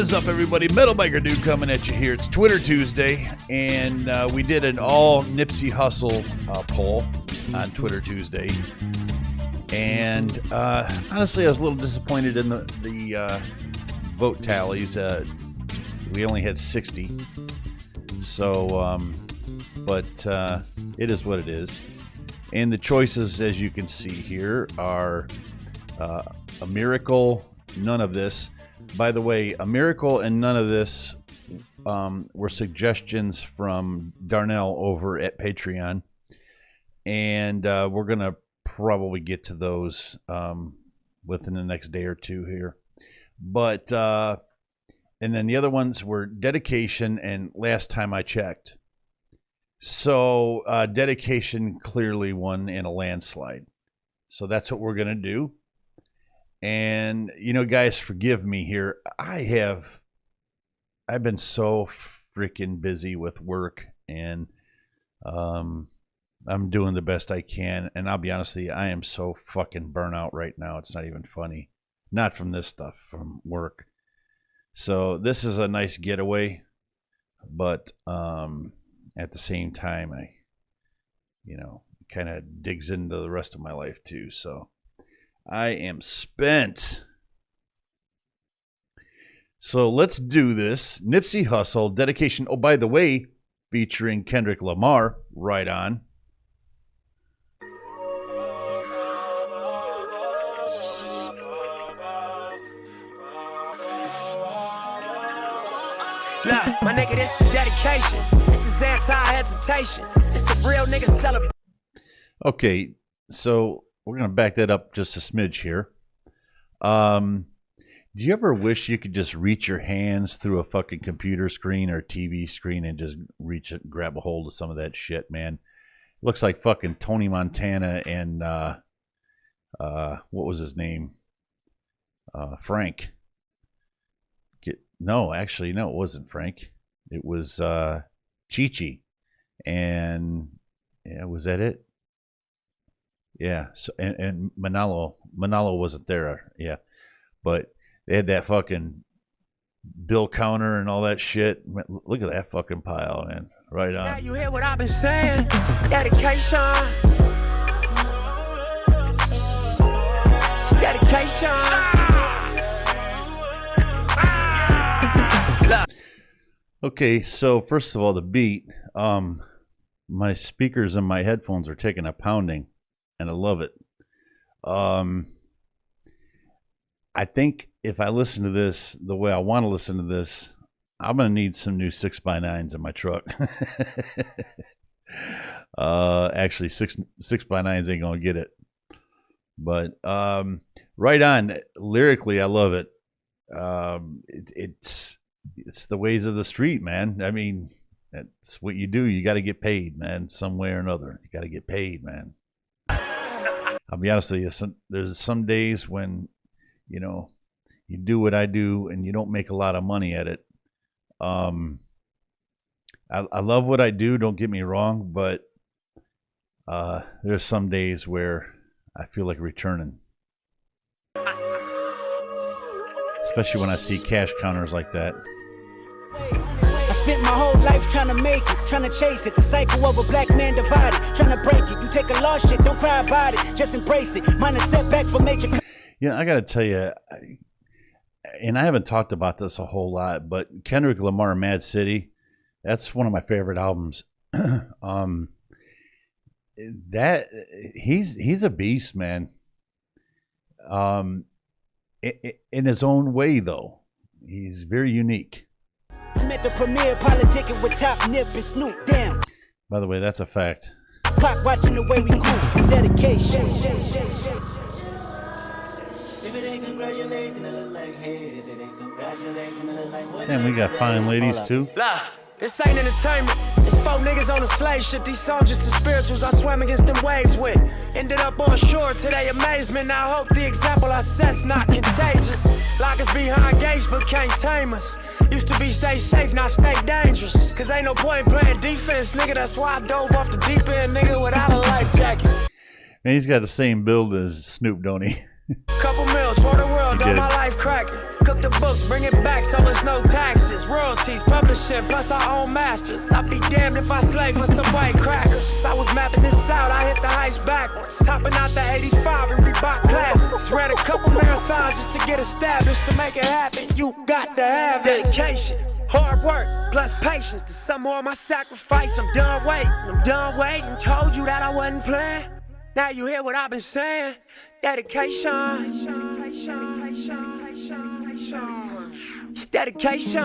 is up, everybody? Metal Biker Dude coming at you here. It's Twitter Tuesday, and we did an all Nipsey Hussle poll on Twitter Tuesday. And honestly, I was a little disappointed in the vote tallies. We only had 60. So, but it is what it is. And the choices, as you can see here, are A Miracle, None of This. By the way, A Miracle and None of This were suggestions from Darnell over at Patreon. And we're going to probably get to those within the next day or two here. But, and then the other ones were Dedication and Last Time I Checked. So Dedication clearly won in a landslide. So that's what we're going to do. And, you know, guys, forgive me here. I've been so freaking busy with work, and I'm doing the best I can. And I'll be honest with you, I am so fucking burnt out right now. It's not even funny. Not from this stuff, from work. So this is a nice getaway, but at the same time, I, you know, kind of digs into the rest of my life too. So I am spent. So let's do this. Nipsey Hussle, Dedication. Oh, by the way, featuring Kendrick Lamar. Right on. Look, my nigga, this is dedication. This is anti-hesitation. It's a real nigga celebration. Okay, so we're going to back that up just a smidge here. Do you ever wish you could just reach your hands through a fucking computer screen or TV screen and just reach it and grab a hold of some of that shit, man? Looks like fucking Tony Montana and what was his name? Frank. No, actually, no, it wasn't Frank. It was Chi-Chi. And yeah, was that it? Yeah. So, and Manalo wasn't there. Yeah. But they had that fucking bill counter and all that shit. Look at that fucking pile, man. Right on. Now you hear what I've been saying? Dedication. Dedication. Okay, so first of all, the beat. My speakers and my headphones are taking a pounding, and I love it. I think if I listen to this the way I want to listen to this, I'm going to need some new 6x9s in my truck. Actually, 6x9s ain't going to get it. But right on. Lyrically, I love it. It's the ways of the street, man. I mean, that's what you do. You got to get paid, man, some way or another. You got to get paid, man. I'll be honest with you. There's some days when, you know, you do what I do and you don't make a lot of money at it. I love what I do. Don't get me wrong, but there's some days where I feel like returning. Especially when I see cash counters like that. I spent my whole life trying to make it, trying to chase it. The cycle of a black man divided, trying to break it. You take a lost shit, don't cry about it, just embrace it. Mine is setback for major. Yeah, I got to tell you, and I haven't talked about this a whole lot, but Kendrick Lamar, Mad City, that's one of my favorite albums. That he's a beast, man. In his own way, though, he's very unique. I'm at the premiere, politicking with Top Nip and Snoop down. By the way, that's a fact. Clock watching the way we groove from dedication. And we got fine ladies too. This ain't entertainment. It's 4 niggas on a slave ship. These songs just the spirituals I swam against them waves with. Ended up on shore to their amazement. Now I hope the example I set's not contagious. Lock us behind gates but can't tame us. Used to be stay safe, now stay dangerous. Cause ain't no point playing defense, nigga. That's why I dove off the deep end, nigga, without a life jacket. Man, he's got the same build as Snoop, don't he? Couple mil, toward the world, all my life cracking. Cook the books, bring it back so it's no taxes. Royalties, publishing, plus our own masters. I'd be damned if I slave for some white crackers. I was mapping this out, I hit the heights backwards. Hopping out the 85 and Reebok classics. Ran a couple marathons just to get established. To make it happen, you got to have dedication. Hard work, plus patience. To some more of my sacrifice, I'm done waiting. Told you that I wasn't playing. Now you hear what I've been saying. Dedication. It's dedication.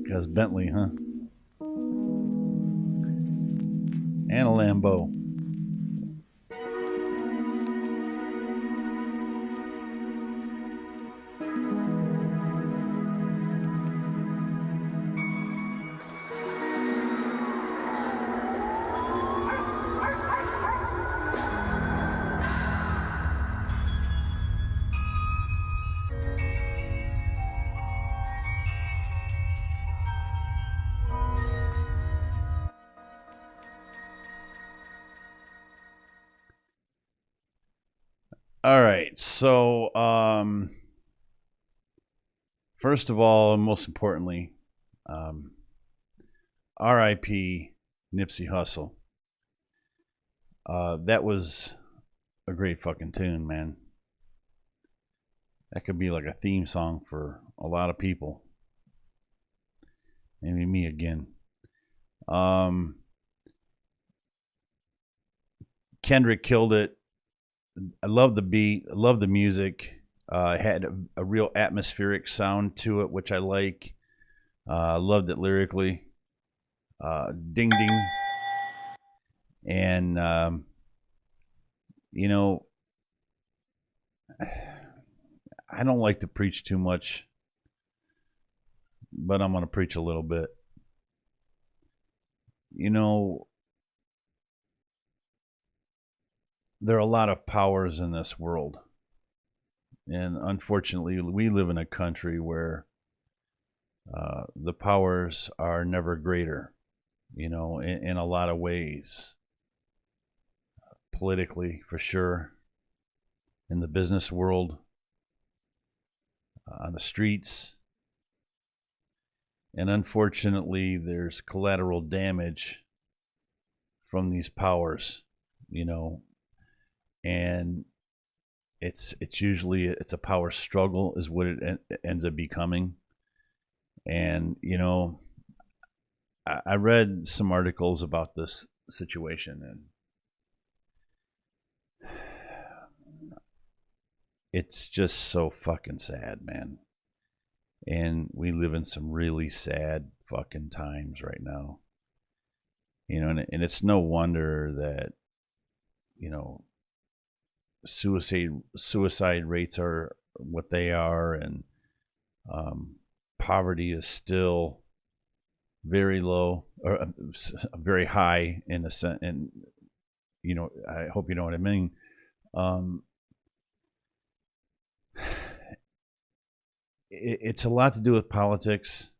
Because Bentley, huh? And a Lambo. All right, so first of all, and most importantly, R.I.P. Nipsey Hussle. That was a great fucking tune, man. That could be like a theme song for a lot of people. Maybe me again. Kendrick killed it. I love the beat. I love the music. It had a real atmospheric sound to it, which I like. I loved it lyrically. Ding ding. And, you know, I don't like to preach too much, but I'm going to preach a little bit. You know, there are a lot of powers in this world. And unfortunately, we live in a country where the powers are never greater, you know, in a lot of ways. Politically, for sure. In the business world. On the streets. And unfortunately, there's collateral damage from these powers, you know. And it's usually a power struggle is what it ends up becoming. And, you know, I read some articles about this situation, and it's just so fucking sad, man. And we live in some really sad fucking times right now. You know, and it's no wonder that, you know, suicide rates are what they are, and poverty is still very low or very high in a sense. And you know, I hope you know what I mean. It's a lot to do with politics,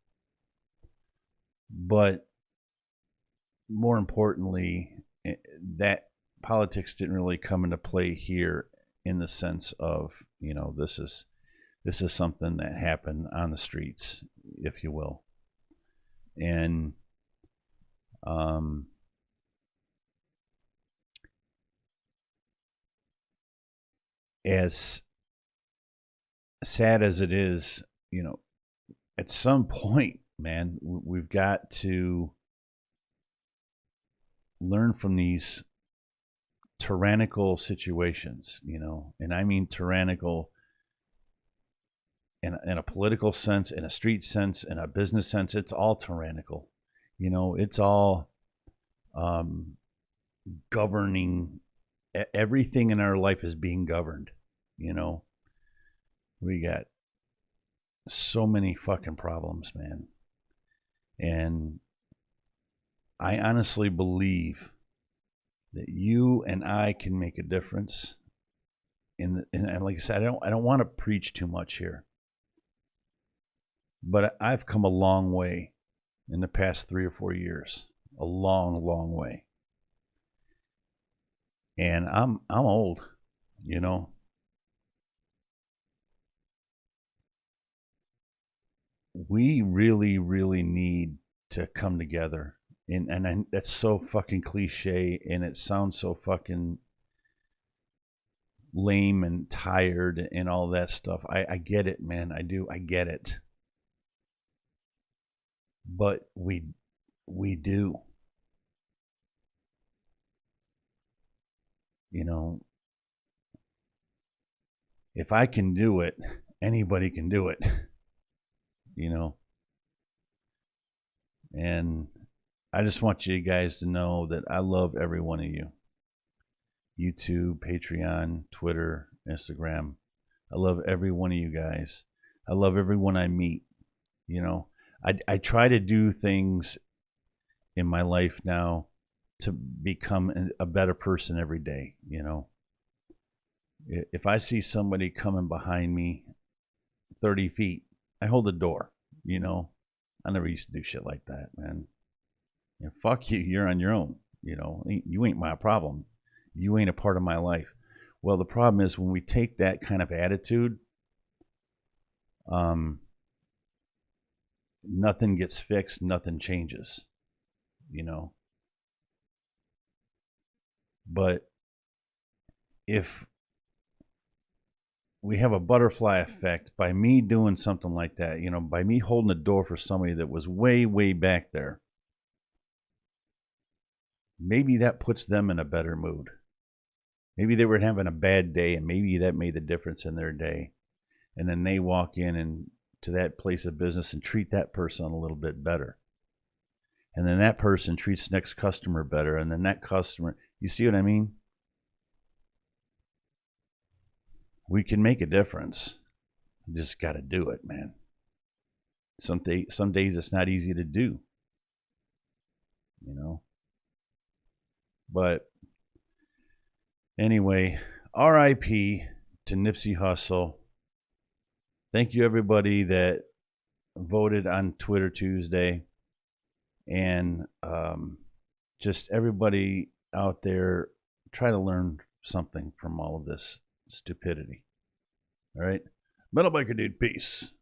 but more importantly, that politics didn't really come into play here in the sense of, you know, this is something that happened on the streets, if you will. And as sad as it is, you know, at some point, man, we've got to learn from these tyrannical situations, you know, and I mean tyrannical in a political sense, in a street sense, in a business sense. It's all tyrannical, you know. It's all governing. Everything in our life is being governed, you know. We got so many fucking problems, man. And I honestly believe that you and I can make a difference. And like I said, I don't want to preach too much here, but I've come a long way in the past 3 or 4 years, a long, long way. And I'm old, you know. We really, really need to come together. And that's so fucking cliche, and it sounds so fucking lame and tired and all that stuff. I get it, man. I do. I get it. But we do. You know, if I can do it, anybody can do it. You know. And I just want you guys to know that I love every one of you. YouTube, Patreon, Twitter, Instagram. I love every one of you guys. I love everyone I meet. You know, I try to do things in my life now to become a better person every day. You know, if I see somebody coming behind me 30 feet, I hold the door. You know, I never used to do shit like that, man. And fuck you, you're on your own. You know, you ain't my problem. You ain't a part of my life. Well, the problem is when we take that kind of attitude, nothing gets fixed, nothing changes, you know. But if we have a butterfly effect by me doing something like that, you know, by me holding the door for somebody that was way, way back there, maybe that puts them in a better mood. Maybe they were having a bad day, and maybe that made the difference in their day. And then they walk in and to that place of business and treat that person a little bit better. And then that person treats the next customer better. And then that customer, you see what I mean? We can make a difference. You just got to do it, man. Some days it's not easy to do, you know. But anyway, R.I.P. to Nipsey Hussle. Thank you, everybody that voted on Twitter Tuesday. And just everybody out there, try to learn something from all of this stupidity. All right? Metal Biker Dude, peace.